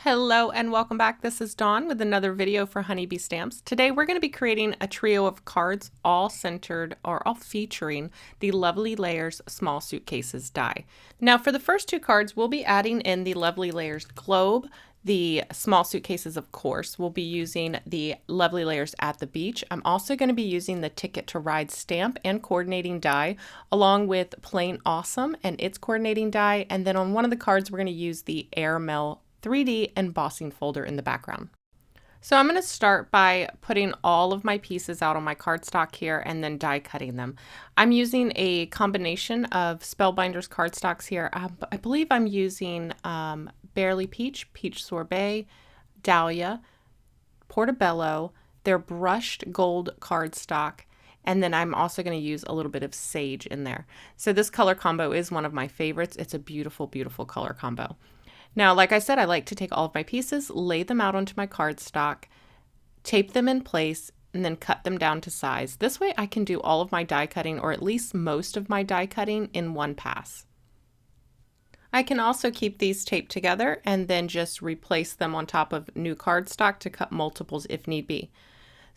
Hello and welcome back. This is Dawn with another video for Honeybee Stamps. Today we're going to be creating a trio of cards all centered or all featuring the Lovely Layers Small Suitcases die. Now for the first two cards we'll be adding in the Lovely Layers Globe. The small suitcases, of course, we'll be using the Lovely Layers at the Beach. I'm also going to be using the Ticket to Ride stamp and coordinating die, along with Plain Awesome and its coordinating die. And then on one of the cards, we're going to use the Airmail 3D embossing folder in the background. So I'm going to start by putting all of my pieces out on my cardstock here and then die cutting them. I'm using a combination of Spellbinders cardstocks here. I believe I'm using Barely Peach, Peach Sorbet, Dahlia, Portobello, their brushed gold cardstock, and then I'm also going to use a little bit of Sage in there. So this color combo is one of my favorites. It's a beautiful, beautiful color combo. Now, like I said, I like to take all of my pieces, lay them out onto my cardstock, tape them in place, and then cut them down to size. This way I can do all of my die cutting, or at least most of my die cutting, in one pass. I can also keep these taped together and then just replace them on top of new cardstock to cut multiples if need be.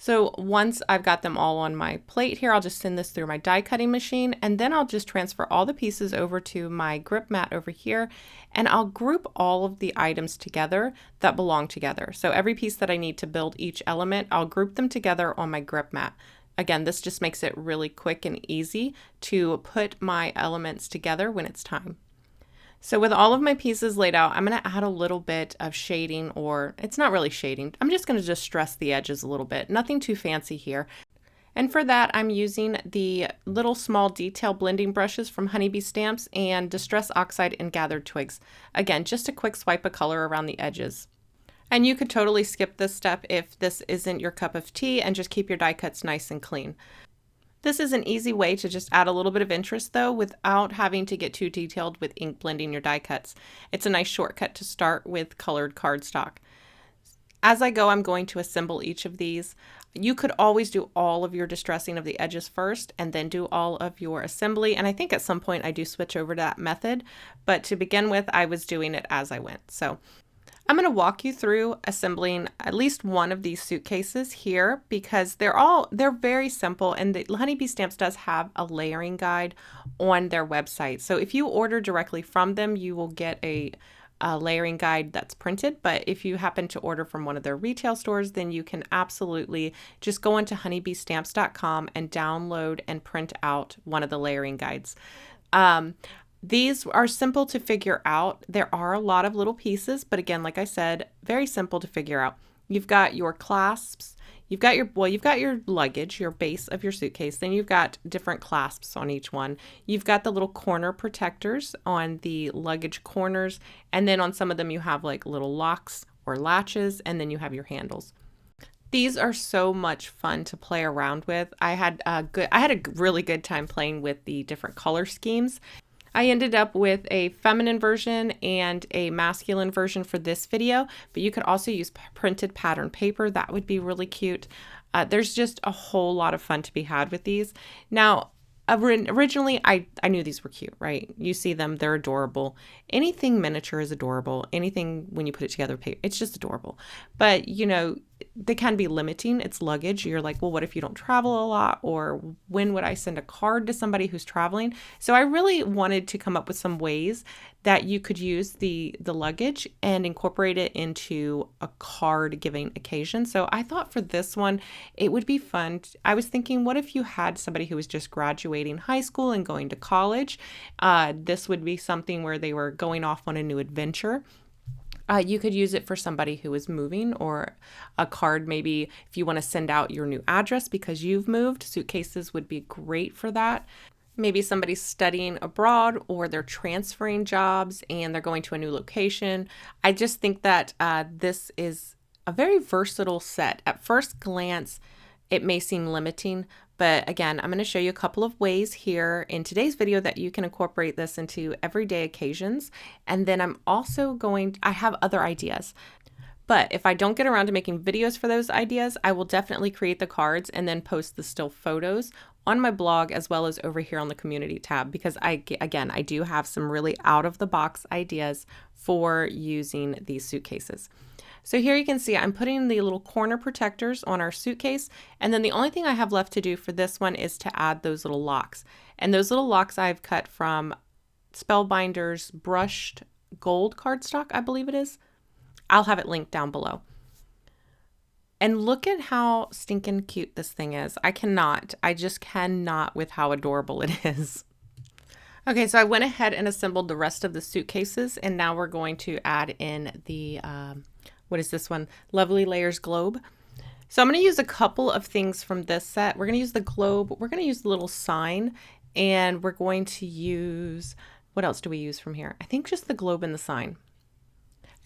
So once I've got them all on my plate here, I'll just send this through my die cutting machine, and then I'll just transfer all the pieces over to my grip mat over here, and I'll group all of the items together that belong together. So every piece that I need to build each element, I'll group them together on my grip mat. Again, this just makes it really quick and easy to put my elements together when it's time. So with all of my pieces laid out, I'm going to add a little bit of shading, or it's not really shading. I'm just going to distress the edges a little bit. Nothing too fancy here. And for that, I'm using the little small detail blending brushes from Honeybee Stamps and Distress Oxide and Gathered Twigs. Again, just a quick swipe of color around the edges. And you could totally skip this step if this isn't your cup of tea and just keep your die cuts nice and clean. This is an easy way to just add a little bit of interest though without having to get too detailed with ink blending your die cuts. It's a nice shortcut to start with colored cardstock. As I go, I'm going to assemble each of these. You could always do all of your distressing of the edges first and then do all of your assembly. And I think at some point I do switch over to that method, but to begin with, I was doing it as I went. So I'm going to walk you through assembling at least one of these suitcases here because they're very simple, and the Honeybee Stamps does have a layering guide on their website. So if you order directly from them, you will get a layering guide that's printed, but if you happen to order from one of their retail stores, then you can absolutely just go onto honeybeestamps.com and download and print out one of the layering guides. These are simple to figure out. There are a lot of little pieces, but again, like I said, very simple to figure out. You've got your clasps, you've got your luggage, your base of your suitcase, then you've got different clasps on each one. You've got the little corner protectors on the luggage corners, and then on some of them you have like little locks or latches, and then you have your handles. These are so much fun to play around with. I had a really good time playing with the different color schemes. I ended up with a feminine version and a masculine version for this video, but you could also use printed pattern paper. That would be really cute. There's just a whole lot of fun to be had with these. Now, originally, I knew these were cute, right? You see them, they're adorable. Anything miniature is adorable. Anything when you put it together, it's just adorable. But, you know, they can be limiting. It's luggage. You're like, well, what if you don't travel a lot? Or when would I send a card to somebody who's traveling? So I really wanted to come up with some ways that you could use the luggage and incorporate it into a card giving occasion. So I thought for this one, it would be fun. I was thinking, what if you had somebody who was just graduating high school and going to college? This would be something where they were going off on a new adventure. You could use it for somebody who is moving, or a card maybe if you want to send out your new address because you've moved. Suitcases would be great for that. Maybe somebody's studying abroad or they're transferring jobs and they're going to a new location. I just think that this is a very versatile set. At first glance, it may seem limiting, but again, I'm going to show you a couple of ways here in today's video that you can incorporate this into everyday occasions. And then I have other ideas. But if I don't get around to making videos for those ideas, I will definitely create the cards and then post the still photos on my blog as well as over here on the community tab, because I do have some really out of the box ideas for using these suitcases. So here you can see I'm putting the little corner protectors on our suitcase, and then the only thing I have left to do for this one is to add those little locks. And those little locks I've cut from Spellbinder's brushed gold cardstock, I believe it is. I'll have it linked down below. And look at how stinking cute this thing is. I just cannot with how adorable it is. Okay, so I went ahead and assembled the rest of the suitcases, and now we're going to add in the, what is this one? Lovely Layers globe. So I'm going to use a couple of things from this set. We're going to use the globe, we're going to use the little sign, and we're going to use, what else do we use from here? I think just the globe and the sign.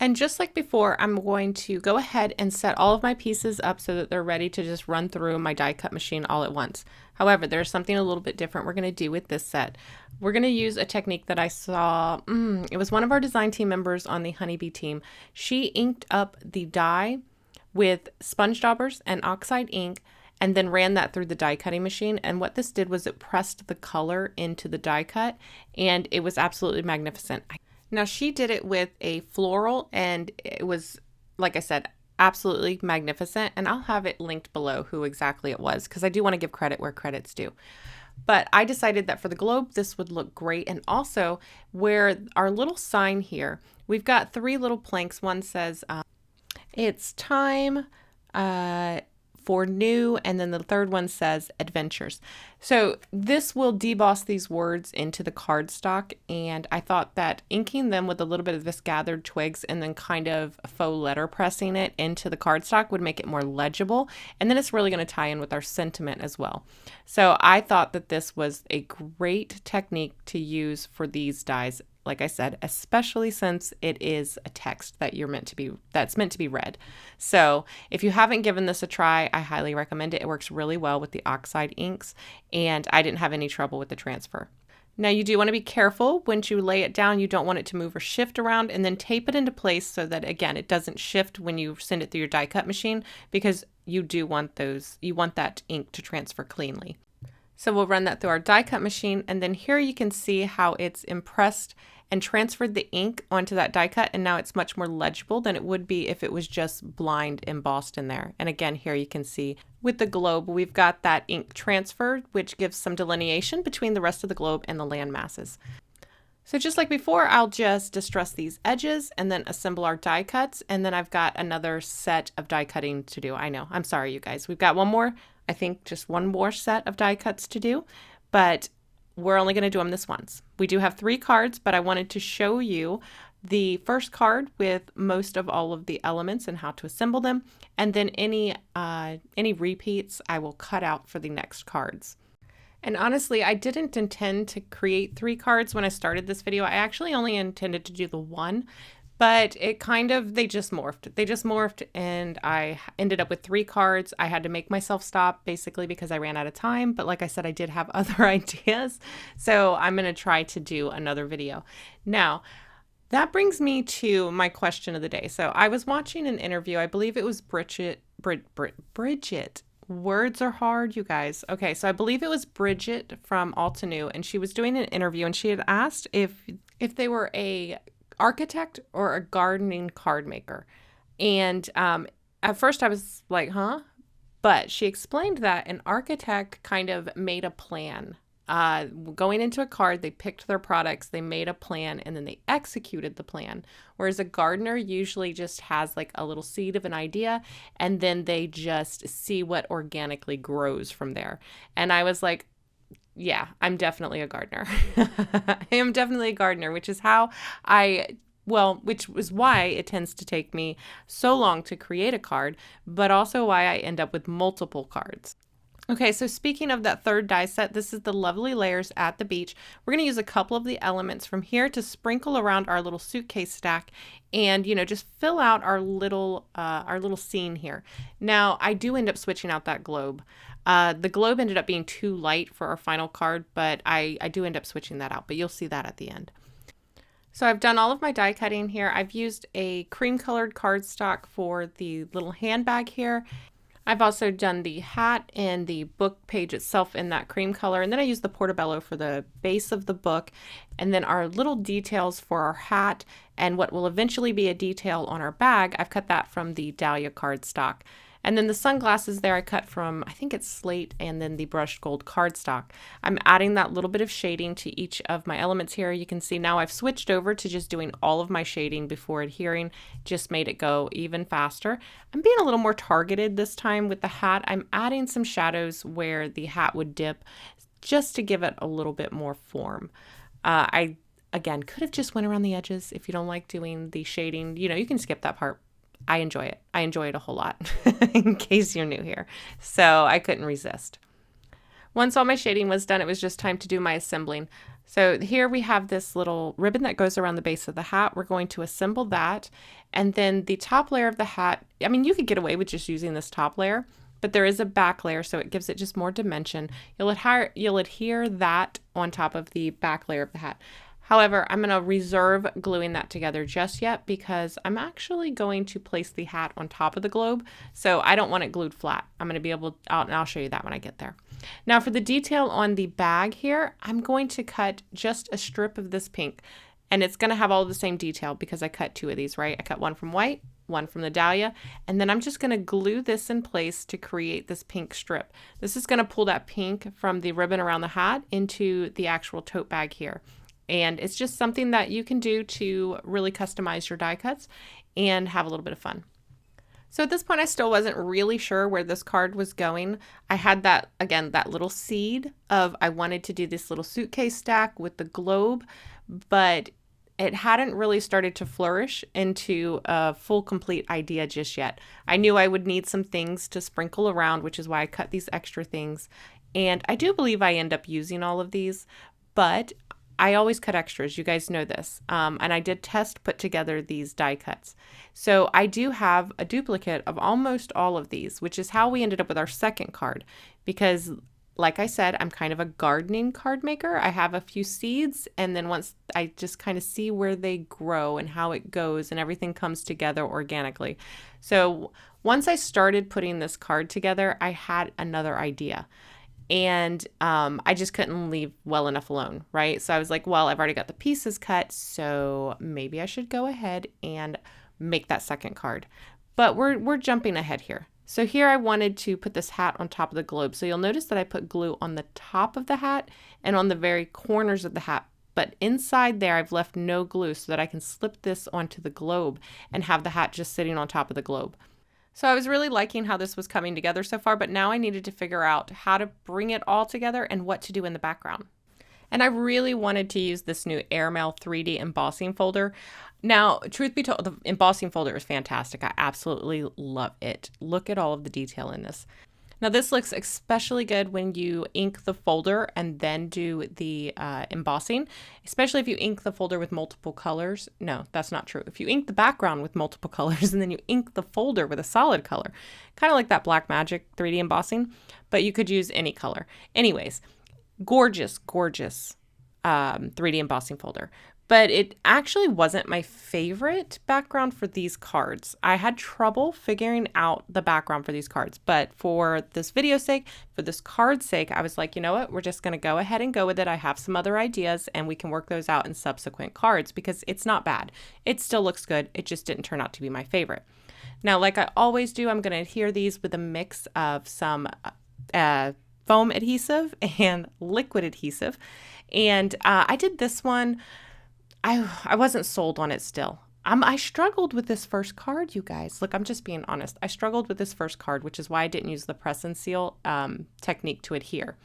And just like before, I'm going to go ahead and set all of my pieces up so that they're ready to just run through my die cut machine all at once. However, there's something a little bit different we're going to do with this set. We're going to use a technique that I saw, it was one of our design team members on the Honeybee team. She inked up the die with sponge daubers and oxide ink and then ran that through the die cutting machine. And what this did was it pressed the color into the die cut, and it was absolutely magnificent. Now she did it with a floral, and it was, like I said, absolutely magnificent. And I'll have it linked below who exactly it was, because I do want to give credit where credit's due. But I decided that for the globe, this would look great. And also where our little sign here, we've got 3 little planks. One says, it's time for new, and then the third one says adventures. So this will deboss these words into the cardstock, and I thought that inking them with a little bit of this gathered twigs and then kind of faux letter pressing it into the cardstock would make it more legible, and then it's really going to tie in with our sentiment as well. So I thought that this was a great technique to use for these dies, like I said, especially since it is a text that that's meant to be read. So if you haven't given this a try, I highly recommend it. It works really well with the oxide inks, and I didn't have any trouble with the transfer. Now you do want to be careful when you lay it down. You don't want it to move or shift around, and then tape it into place so that, again, it doesn't shift when you send it through your die cut machine, because you want that ink to transfer cleanly. So we'll run that through our die cut machine, and then here you can see how it's impressed and transferred the ink onto that die cut, and now it's much more legible than it would be if it was just blind embossed in there. And again, here you can see with the globe, we've got that ink transferred, which gives some delineation between the rest of the globe and the land masses. So just like before, I'll just distress these edges and then assemble our die cuts, and then I've got another set of die cutting to do. I know, I'm sorry you guys. We've got one more, I think just one more set of die cuts to do, but we're only going to do them this once. We do have 3 cards, but I wanted to show you the first card with most of all of the elements and how to assemble them, and then any repeats I will cut out for the next cards. And honestly, I didn't intend to create 3 cards when I started this video. I actually only intended to do the one, but they just morphed, and I ended up with 3 cards. I had to make myself stop basically because I ran out of time. But like I said, I did have other ideas. So I'm going to try to do another video. Now, that brings me to my question of the day. So I was watching an interview. I believe it was Bridget. Words are hard, you guys. Okay, so I believe it was Bridget from Altenew, and she was doing an interview, and she had asked if they were a architect or a gardening card maker. And at first I was like, huh? But she explained that an architect kind of made a plan. Going into a card, they picked their products, they made a plan, and then they executed the plan. Whereas a gardener usually just has like a little seed of an idea, and then they just see what organically grows from there. And I was like, yeah, I'm definitely a gardener. I am definitely a gardener, which is which is why it tends to take me so long to create a card, but also why I end up with multiple cards. Okay, so speaking of that third die set, this is the Lovely Layers at the Beach. We're going to use a couple of the elements from here to sprinkle around our little suitcase stack and, just fill out our little scene here. Now, I do end up switching out that globe. The globe ended up being too light for our final card, but I do end up switching that out, but you'll see that at the end. So I've done all of my die cutting here. I've used a cream colored cardstock for the little handbag here. I've also done the hat and the book page itself in that cream color, and then I used the portobello for the base of the book, and then our little details for our hat and what will eventually be a detail on our bag, I've cut that from the Dahlia cardstock. And then the sunglasses there I cut from, I think it's slate, and then the brushed gold cardstock. I'm adding that little bit of shading to each of my elements here. You can see now I've switched over to just doing all of my shading before adhering, just made it go even faster. I'm being a little more targeted this time with the hat. I'm adding some shadows where the hat would dip just to give it a little bit more form. I, again, could have just went around the edges. If you don't like doing the shading, you know, you can skip that part. I enjoy it. I enjoy it a whole lot, in case you're new here. So I couldn't resist. Once all my shading was done, it was just time to do my assembling. So here we have this little ribbon that goes around the base of the hat. We're going to assemble that. And then the top layer of the hat, I mean, you could get away with just using this top layer, but there is a back layer, so it gives it just more dimension. You'll adhere that on top of the back layer of the hat. However, I'm going to reserve gluing that together just yet because I'm actually going to place the hat on top of the globe, so I don't want it glued flat. I'm going to be able, and I'll show you that when I get there. Now for the detail on the bag here, I'm going to cut just a strip of this pink, and it's going to have all the same detail because I cut two of these, right? I cut one from white, one from the Dahlia, and then I'm just going to glue this in place to create this pink strip. This is going to pull that pink from the ribbon around the hat into the actual tote bag here. And it's just something that you can do to really customize your die cuts and have a little bit of fun. So at this point, I still wasn't really sure where this card was going. I had that, again, that little seed of I wanted to do this little suitcase stack with the globe, but it hadn't really started to flourish into a full complete idea just yet. I knew I would need some things to sprinkle around, which is why I cut these extra things. And I do believe I end up using all of these, but I always cut extras, you guys know this, and I did put together these die cuts. So I do have a duplicate of almost all of these, which is how we ended up with our second card, because like I said, I'm kind of a gardening card maker. I have a few seeds, and then once I just kind of see where they grow and how it goes and everything comes together organically. So once I started putting this card together, I had another idea. And I just couldn't leave well enough alone, right? So I was like, well, I've already got the pieces cut, so maybe I should go ahead and make that second card. But we're jumping ahead here. So here I wanted to put this hat on top of the globe. So you'll notice that I put glue on the top of the hat and on the very corners of the hat. But inside there, I've left no glue so that I can slip this onto the globe and have the hat just sitting on top of the globe. So I was really liking how this was coming together so far, but now I needed to figure out how to bring it all together and what to do in the background. And I really wanted to use this new Airmail 3D embossing folder. Now, truth be told, the embossing folder is fantastic. I absolutely love it. Look at all of the detail in this. Now this looks especially good when you ink the folder and then do the embossing, especially if you ink the folder with multiple colors. No, that's not true. If you ink the background with multiple colors and then you ink the folder with a solid color, kind of like that Black Magic 3D embossing, but you could use any color. Anyways, gorgeous, gorgeous 3D embossing folder. But it actually wasn't my favorite background for these cards. I had trouble figuring out the background for these cards, but for this video's sake, for this card's sake, I was like, you know what, we're just going to go ahead and go with it. I have some other ideas and we can work those out in subsequent cards because it's not bad. It still looks good. It just didn't turn out to be my favorite. Now, like I always do, I'm going to adhere these with a mix of some foam adhesive and liquid adhesive. And I did this one. I wasn't sold on it still. I struggled with this first card, you guys. Look, I'm just being honest. I struggled with this first card, which is why I didn't use the press and seal technique to adhere.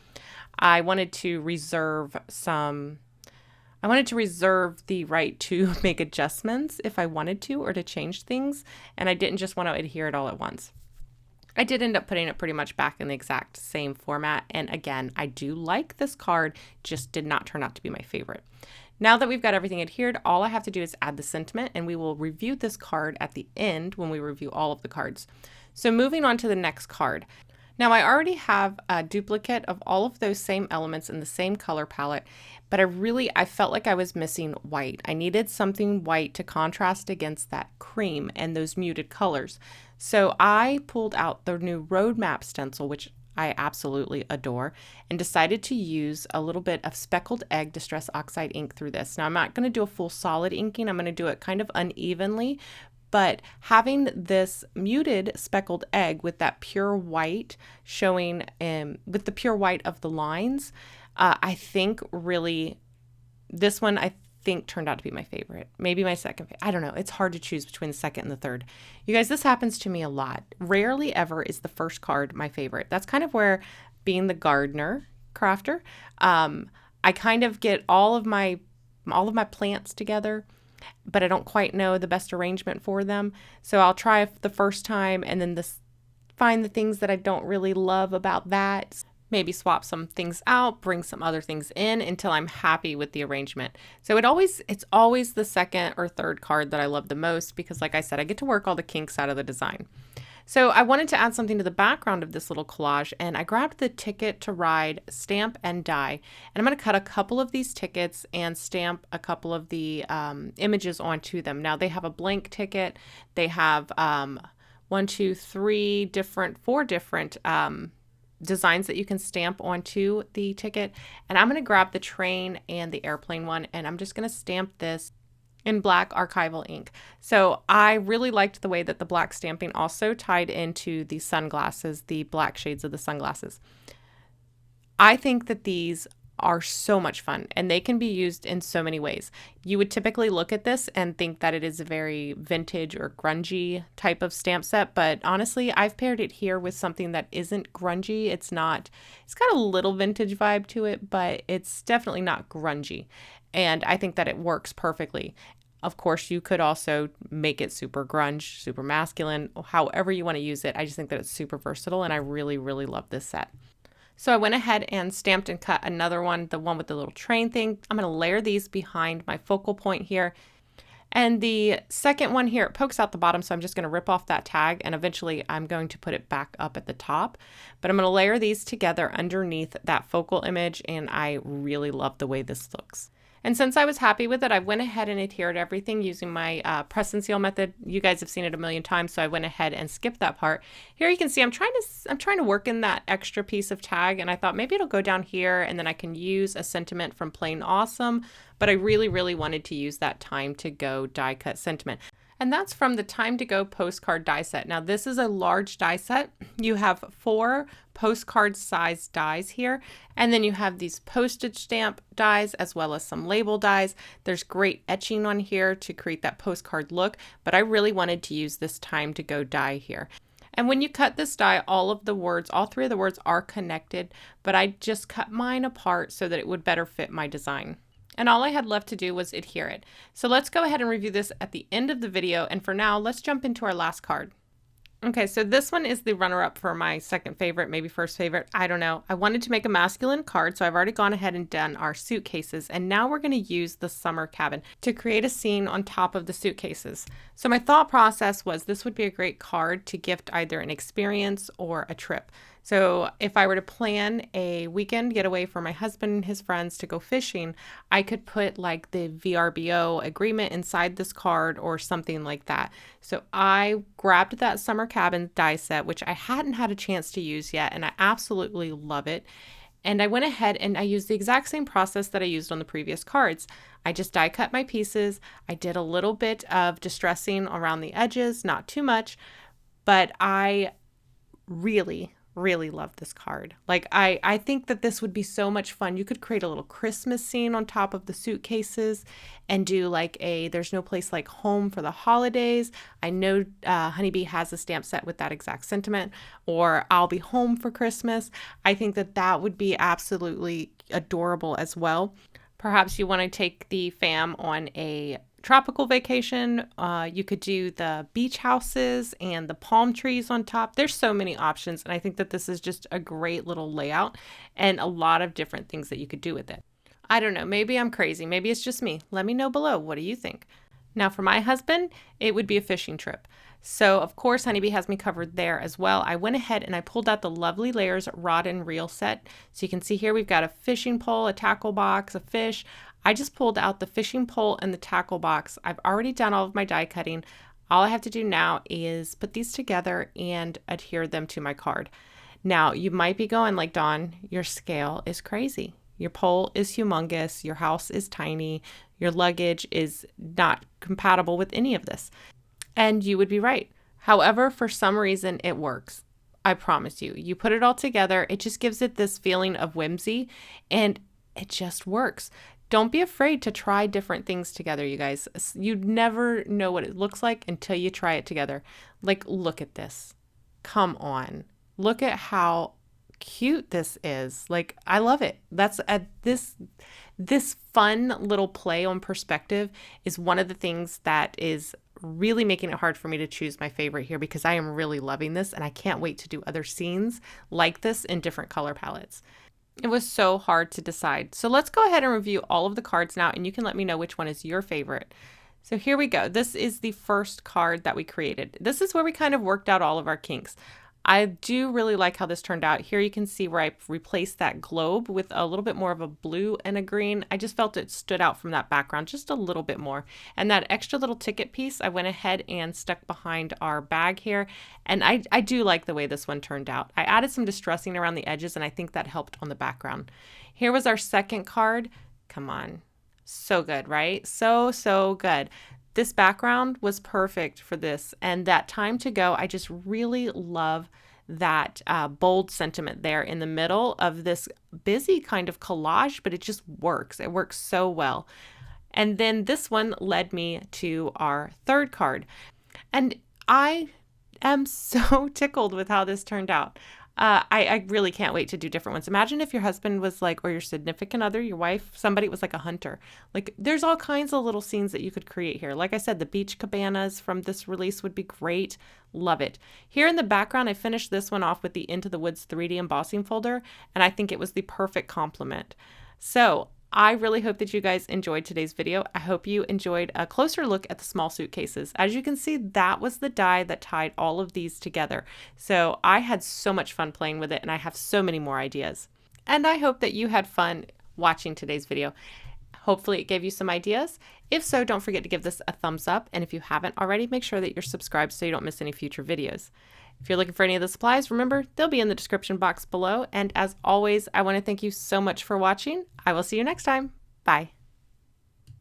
I wanted to reserve the right to make adjustments if I wanted to or to change things, and I didn't just want to adhere it all at once. I did end up putting it pretty much back in the exact same format, and again, I do like this card, just did not turn out to be my favorite. Now that we've got everything adhered, all I have to do is add the sentiment, and we will review this card at the end when we review all of the cards. So moving on to the next card. Now I already have a duplicate of all of those same elements in the same color palette, but I felt like I was missing white. I needed something white to contrast against that cream and those muted colors. So I pulled out the new roadmap stencil, which I absolutely adore, and decided to use a little bit of speckled egg distress oxide ink through this. Now I'm not going to do a full solid inking. I'm going to do it kind of unevenly, but having this muted speckled egg with that pure white showing with the pure white of the lines, I think really this one I think turned out to be my favorite. Maybe my second favorite. I don't know. It's hard to choose between the second and the third. You guys, this happens to me a lot. Rarely ever is the first card my favorite. That's kind of where, being the gardener crafter, I kind of get all of my plants together, but I don't quite know the best arrangement for them. So I'll try the first time and then find the things that I don't really love about that. Maybe swap some things out, bring some other things in until I'm happy with the arrangement. So it's always the second or third card that I love the most because, like I said, I get to work all the kinks out of the design. So I wanted to add something to the background of this little collage, and I grabbed the Ticket to Ride stamp and die. And I'm going to cut a couple of these tickets and stamp a couple of the images onto them. Now they have a blank ticket. They have 4 different designs that you can stamp onto the ticket. And I'm going to grab the train and the airplane one, and I'm just going to stamp this in black archival ink. So I really liked the way that the black stamping also tied into the sunglasses, the black shades of the sunglasses. I think that these are so much fun and they can be used in so many ways. You would typically look at this and think that it is a very vintage or grungy type of stamp set, but honestly, I've paired it here with something that isn't grungy. It's got a little vintage vibe to it, but it's definitely not grungy. And I think that it works perfectly. Of course, you could also make it super grunge, super masculine, however you want to use it. I just think that it's super versatile and I really, really love this set. So I went ahead and stamped and cut another one, the one with the little train thing. I'm going to layer these behind my focal point here. And the second one here, it pokes out the bottom, so I'm just going to rip off that tag and eventually I'm going to put it back up at the top. But I'm going to layer these together underneath that focal image, and I really love the way this looks. And since I was happy with it, I went ahead and adhered everything using my press and seal method. You guys have seen it a million times, so I went ahead and skipped that part. Here you can see I'm trying to work in that extra piece of tag, and I thought maybe it'll go down here and then I can use a sentiment from Plain Awesome, but I really, really wanted to use that Time to Go die cut sentiment. And that's from the Time to Go postcard die set. Now this is a large die set. You have 4 postcard size dies here, and then you have these postage stamp dies as well as some label dies. There's great etching on here to create that postcard look, but I really wanted to use this Time to Go die here. And when you cut this die, all 3 of the words are connected, but I just cut mine apart so that it would better fit my design. And all I had left to do was adhere it. So let's go ahead and review this at the end of the video. And for now, let's jump into our last card. Okay, so this one is the runner-up for my second favorite, maybe first favorite. I don't know. I wanted to make a masculine card, so I've already gone ahead and done our suitcases. And now we're going to use the summer cabin to create a scene on top of the suitcases. So my thought process was this would be a great card to gift either an experience or a trip. So if I were to plan a weekend getaway for my husband and his friends to go fishing, I could put like the VRBO agreement inside this card or something like that. So I grabbed that summer cabin die set, which I hadn't had a chance to use yet, and I absolutely love it. And I went ahead and I used the exact same process that I used on the previous cards. I just die cut my pieces. I did a little bit of distressing around the edges, not too much, but I really love this card. Like I think that this would be so much fun. You could create a little Christmas scene on top of the suitcases and do like there's no place like home for the holidays. I know Honeybee has a stamp set with that exact sentiment, or I'll be home for Christmas. I think that that would be absolutely adorable as well. Perhaps you want to take the fam on a tropical vacation. You could do the beach houses and the palm trees on top. There's so many options, and I think that this is just a great little layout and a lot of different things that you could do with it. I don't know, maybe I'm crazy, maybe it's just me. Let me know below. What do you think? Now for my husband, it would be a fishing trip. So of course Honeybee has me covered there as well. I went ahead and I pulled out the Lovely Layers rod and reel set. So you can see here we've got a fishing pole, a tackle box, a fish. I just pulled out the fishing pole and the tackle box. I've already done all of my die cutting. All I have to do now is put these together and adhere them to my card. Now you might be going like, Dawn, your scale is crazy. Your pole is humongous. Your house is tiny. Your luggage is not compatible with any of this. And you would be right. However, for some reason, it works. I promise you. You put it all together, it just gives it this feeling of whimsy, and it just works. Don't be afraid to try different things together, you guys. You never know what it looks like until you try it together. Like, look at this. Come on. Look at how cute this is. Like, I love it. That's this fun little play on perspective is one of the things that is really making it hard for me to choose my favorite here, because I am really loving this and I can't wait to do other scenes like this in different color palettes. It was so hard to decide. So let's go ahead and review all of the cards now, and you can let me know which one is your favorite. So here we go. This is the first card that we created. This is where we kind of worked out all of our kinks. I do really like how this turned out. Here you can see where I replaced that globe with a little bit more of a blue and a green. I just felt it stood out from that background just a little bit more. And that extra little ticket piece, I went ahead and stuck behind our bag here. And I do like the way this one turned out. I added some distressing around the edges, and I think that helped on the background. Here was our second card. Come on. So good, right? So good. This background was perfect for this, and that time to go, I just really love that bold sentiment there in the middle of this busy kind of collage, but it just works. It works so well. And then this one led me to our third card, and I am so tickled with how this turned out. I really can't wait to do different ones. Imagine if your husband was like, or your significant other, your wife, somebody was like a hunter. Like, there's all kinds of little scenes that you could create here. Like I said, the beach cabanas from this release would be great. Love it. Here in the background, I finished this one off with the Into the Woods 3D embossing folder, and I think it was the perfect complement. So I really hope that you guys enjoyed today's video. I hope you enjoyed a closer look at the small suitcases. As you can see, that was the die that tied all of these together. So I had so much fun playing with it, and I have so many more ideas. And I hope that you had fun watching today's video. Hopefully it gave you some ideas. If so, don't forget to give this a thumbs up. And if you haven't already, make sure that you're subscribed so you don't miss any future videos. If you're looking for any of the supplies, remember, they'll be in the description box below. And as always, I want to thank you so much for watching. I will see you next time. Bye.